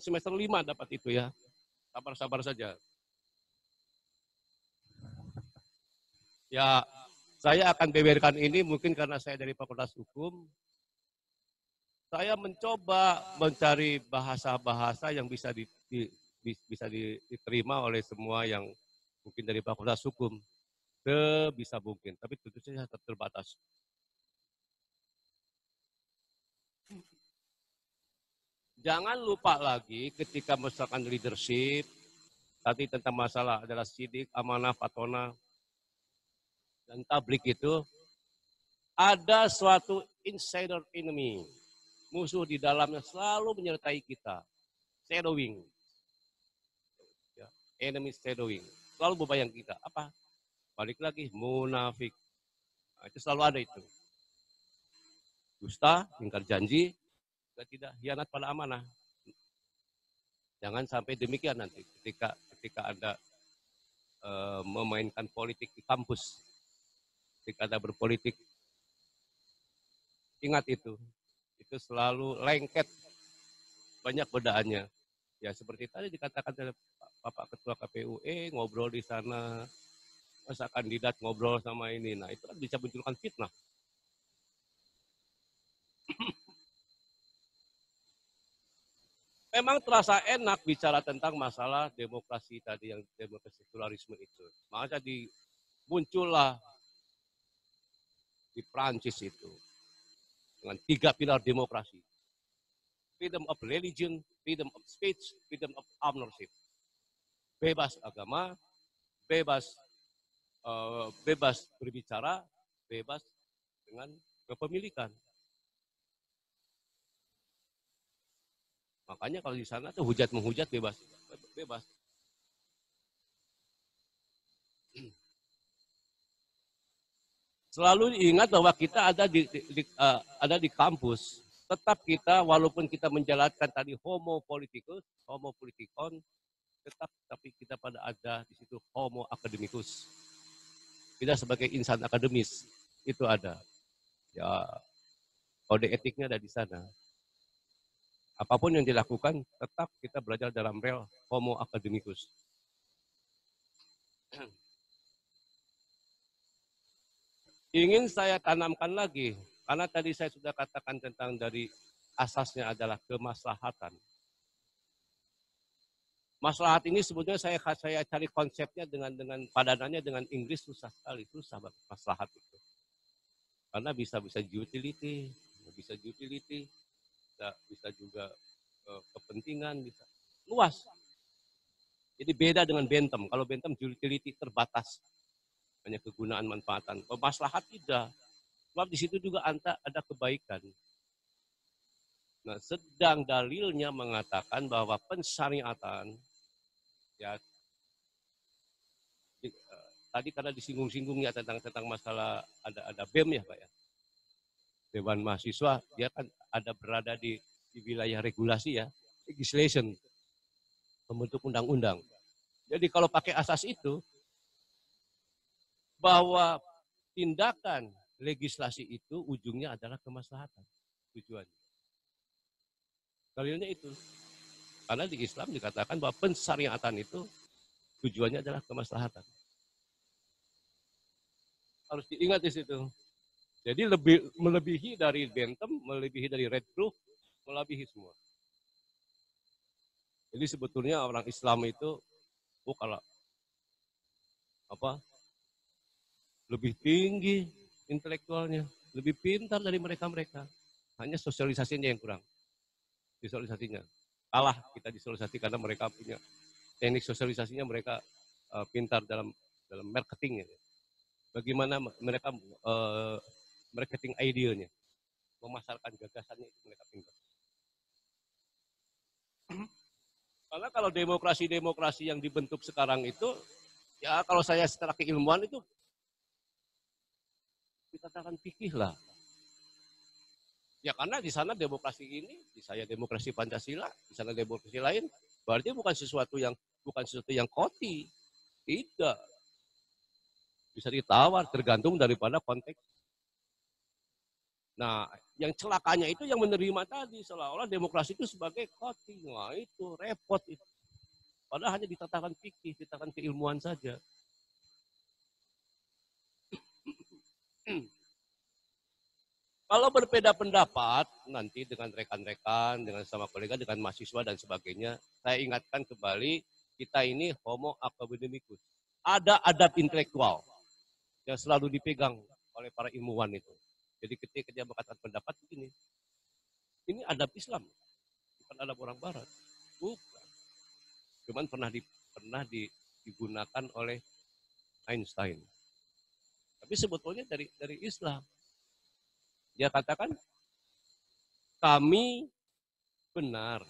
semester 5 dapat itu ya. Sabar-sabar saja. Ya, saya akan beberkan ini mungkin karena saya dari Fakultas Hukum. Saya mencoba mencari bahasa-bahasa yang bisa diterima oleh semua yang mungkin dari Fakultas Hukum. Sebisa mungkin, tapi tentu saja terbatas. Jangan lupa lagi ketika misalkan leadership, tadi tentang masalah adalah sidik, amanah, patona, dan tablik itu, ada suatu insider enemy. Musuh di dalamnya selalu menyertai kita. Shadowing. Ya, enemy shadowing. Selalu membayang kita. Apa? Balik lagi, munafik. Nah, itu selalu ada itu. Dusta, ingkar janji, tidak hianat pada amanah. Jangan sampai demikian nanti ketika Anda memainkan politik di kampus. Ketika Anda berpolitik, ingat itu selalu lengket, banyak godaannya. Ya seperti tadi dikatakan oleh Bapak Ketua KPU, ngobrol di sana, masa kandidat ngobrol sama ini. Nah itu kan bisa munculkan fitnah. Memang terasa enak bicara tentang masalah demokrasi tadi, yang demokrasi pluralisme itu. Maka muncullah di Prancis itu dengan 3 pilar demokrasi. Freedom of religion, freedom of speech, freedom of ownership. Bebas agama, bebas berbicara, bebas dengan kepemilikan. Makanya kalau di sana tuh hujat menghujat bebas. Selalu ingat bahwa kita ada di kampus. Tetap kita, walaupun kita menjalankan tadi homo politikon, tapi kita pada ada di situ homo akademikus. Kita sebagai insan akademis itu ada. Ya, kode etiknya ada di sana. Apapun yang dilakukan, tetap kita belajar dalam rel homo akademikus. Ingin saya tanamkan lagi, karena tadi saya sudah katakan tentang dari asasnya adalah kemaslahatan. Maslahat ini sebetulnya saya cari konsepnya dengan padanannya dengan Inggris susah sekali, susah banget maslahat itu. Karena bisa utility, bisa juga kepentingan, bisa luas. Jadi beda dengan Bentham. Kalau Bentham utility terbatas, hanya kegunaan manfaatan. Maslahat tidak. Sebab di situ juga ada kebaikan. Nah, sedang dalilnya mengatakan bahwa pensyariatan, ya, tadi karena disinggung-singgungnya tentang masalah ada BEM ya Pak ya. Dewan Mahasiswa, dia kan ada berada di wilayah regulasi ya, legislation, membentuk undang-undang. Jadi kalau pakai asas itu, bahwa tindakan legislasi itu ujungnya adalah kemaslahatan tujuannya. Dalilnya itu. Karena di Islam dikatakan bahwa pensyariatan itu tujuannya adalah kemaslahatan. Harus diingat di situ. Jadi melebihi dari Bentham, melebihi dari Redcliffe, melebihi semua. Jadi sebetulnya orang Islam itu kalau lebih tinggi intelektualnya, lebih pintar dari mereka-mereka. Hanya sosialisasinya yang kurang. Sosialisasinya. Kalah kita di sosialisasi karena mereka punya teknik sosialisasinya, mereka pintar dalam marketingnya. Bagaimana mereka marketing idenya, memasarkan gagasannya itu mereka pintar. Karena kalau demokrasi yang dibentuk sekarang itu, ya kalau saya secara keilmuan itu dikatakan fikih lah. Ya karena di sana demokrasi ini, di saya demokrasi Pancasila, di sana demokrasi lain, berarti bukan sesuatu yang koti. Tidak. Bisa ditawar tergantung daripada konteks Nah, yang celakanya itu yang menerima tadi, seolah-olah demokrasi itu sebagai voting. Wah, itu repot itu. Padahal hanya di tataran fikih, di tataran keilmuan saja. Kalau berbeda pendapat, nanti dengan rekan-rekan, dengan sama kolega, dengan mahasiswa dan sebagainya, saya ingatkan kembali, kita ini homo academicus. Ada adab intelektual yang selalu dipegang oleh para ilmuwan itu. Jadi ketika dia mengatakan pendapat ini adab Islam, bukan adab orang Barat. Bukan. Cuman pernah digunakan oleh Einstein. Tapi sebetulnya dari Islam. Dia katakan kami benar,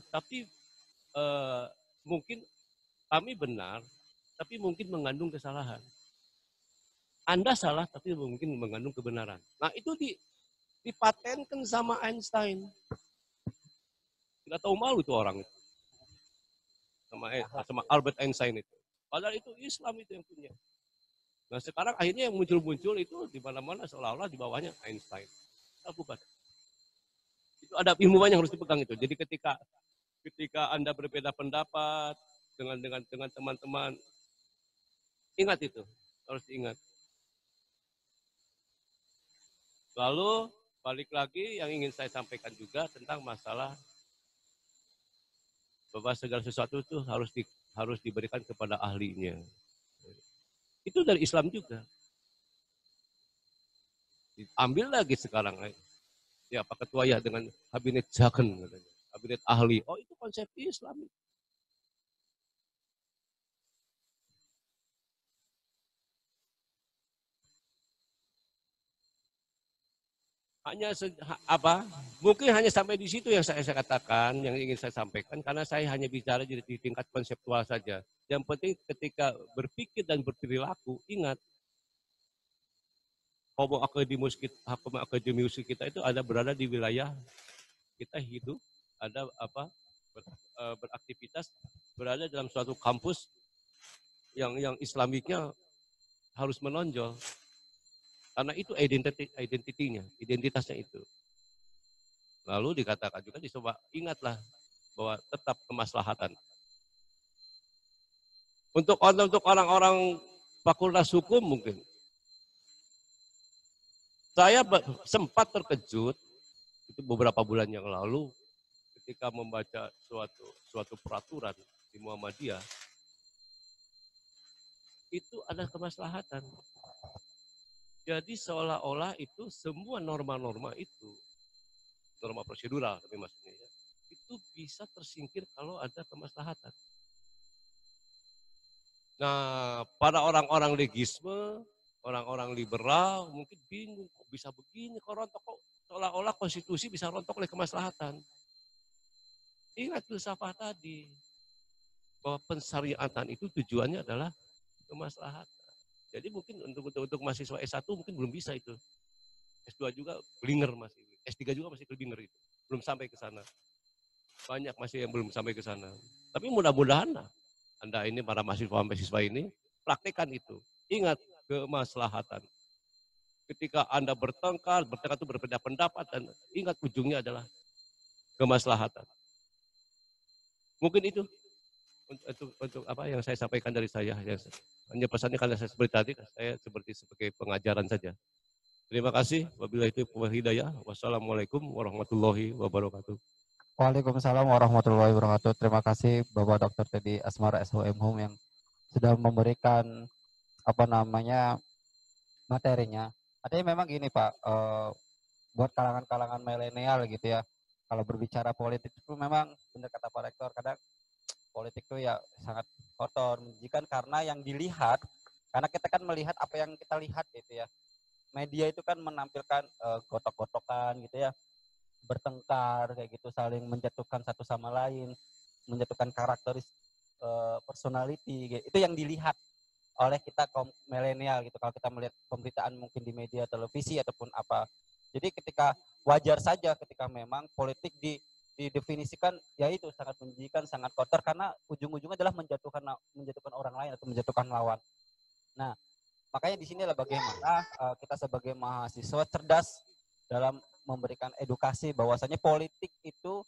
tapi eh, mungkin kami benar, tapi mungkin mengandung kesalahan. Anda salah, tapi mungkin mengandung kebenaran. Nah itu dipatenkan sama Einstein. Tidak tahu malu itu orang itu. Sama Albert Einstein itu. Padahal itu Islam itu yang punya. Nah sekarang akhirnya yang muncul-muncul itu di mana-mana seolah-olah di bawahnya Einstein. Bukan. Itu ada ilmuwan yang harus dipegang itu. Jadi ketika Anda berbeda pendapat dengan teman-teman, ingat itu, harus diingat. Lalu balik lagi yang ingin saya sampaikan juga tentang masalah bahwa segala sesuatu itu harus diberikan kepada ahlinya. Itu dari Islam juga. Ambil lagi sekarang, ya Pak Ketua ya dengan kabinet jaken, kabinet ahli. Oh itu konsep Islam. Mungkin hanya sampai di situ yang saya katakan, yang ingin saya sampaikan, karena saya hanya bicara di tingkat konseptual saja. Yang penting ketika berpikir dan berperilaku, ingat homo akademius kita itu ada berada di wilayah kita hidup, ada beraktivitas, berada dalam suatu kampus yang islamiknya harus menonjol. Karena itu identitasnya itu. Lalu dikatakan juga dicoba ingatlah bahwa tetap kemaslahatan. Untuk orang-orang fakultas hukum mungkin saya sempat terkejut itu beberapa bulan yang lalu ketika membaca suatu peraturan di Muhammadiyah itu ada kemaslahatan. Jadi seolah-olah itu semua norma-norma itu norma prosedural tapi maksudnya ya, itu bisa tersingkir kalau ada kemaslahatan. Nah, pada orang-orang legisme, orang-orang liberal mungkin bingung kok bisa begini, kok rontok kok seolah-olah konstitusi bisa rontok oleh kemaslahatan. Ingat filsafat tadi bahwa pensyariatan itu tujuannya adalah kemaslahatan. Jadi mungkin untuk mahasiswa S1 mungkin belum bisa itu. S2 juga blinger masih, S3 juga masih blinger itu. Belum sampai ke sana. Banyak masih yang belum sampai ke sana. Tapi mudah-mudahan Anda ini para mahasiswa ini praktekkan itu. Ingat kemaslahatan. Ketika Anda bertengkar itu berbeda pendapat dan ingat ujungnya adalah kemaslahatan. Mungkin itu untuk apa yang saya sampaikan dari saya. Hanya pesannya karena saya seperti tadi, saya sebagai pengajaran saja. Terima kasih. Wabillahi taufiq wal hidayah. Wassalamualaikum warahmatullahi wabarakatuh. Waalaikumsalam warahmatullahi wabarakatuh. Terima kasih Bapak Dr. Teddy Asmara SHM Home yang sudah memberikan materinya. Artinya memang gini Pak, buat kalangan-kalangan milenial gitu ya. Kalau berbicara politik itu memang benar kata Pak Rektor, kadang politik itu ya sangat kotor, menjijikan karena yang dilihat, karena kita kan melihat apa yang kita lihat gitu ya. Media itu kan menampilkan gotok-gotokan gitu ya, bertengkar kayak gitu, saling menjatuhkan satu sama lain, menjatuhkan karakteristik personality gitu. Itu yang dilihat oleh kita kaum milenial gitu kalau kita melihat pemberitaan mungkin di media televisi ataupun apa. Jadi ketika wajar saja ketika memang politik didefinisikan ya itu sangat menjijikan, sangat kotor karena ujung-ujungnya adalah menjatuhkan orang lain atau menjatuhkan lawan. Nah, Makanya di sinilah bagaimana kita sebagai mahasiswa cerdas dalam memberikan edukasi bahwasanya politik itu